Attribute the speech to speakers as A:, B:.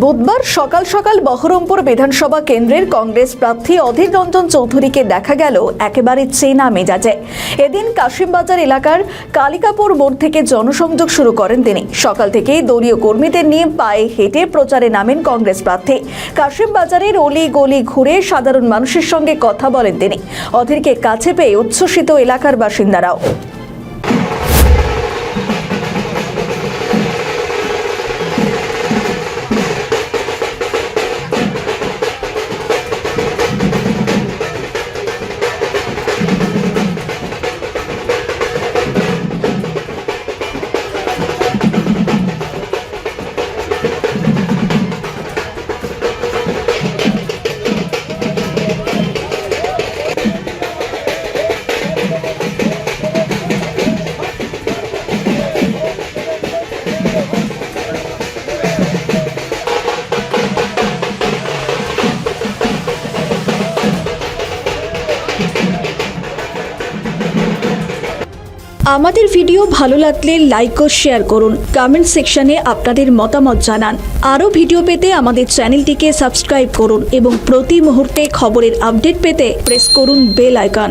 A: বুধবার সকাল সকাল বহরমপুর বিধানসভা কেন্দ্রের কংগ্রেস প্রার্থী অধীর রঞ্জন চৌধুরীকে দেখা গেল একেবারে চেনা মেজাজে। এদিন কাশিমবাজার এলাকার কালিকাপুর মোড় থেকে জনসংযোগ শুরু করেন তিনি। সকাল থেকেই দলীয় কর্মীদের নিয়ে পায়ে হেঁটে প্রচারে নামেন কংগ্রেস প্রার্থী। কাশিমবাজারের অলি গলি ঘুরে সাধারণ মানুষের সঙ্গে কথা বলেন তিনি। অধীরকে কাছে পেয়ে উচ্ছ্বসিত এলাকার বাসিন্দারাও। আমাদের ভিডিও ভালো লাগলে লাইক ও শেয়ার করুন। কমেন্ট সেকশনে আপনাদের মতামত জানান। আরও ভিডিও পেতে আমাদের চ্যানেলটিকে সাবস্ক্রাইব করুন এবং প্রতি মুহূর্তে খবরের আপডেট পেতে প্রেস করুন বেল আইকন।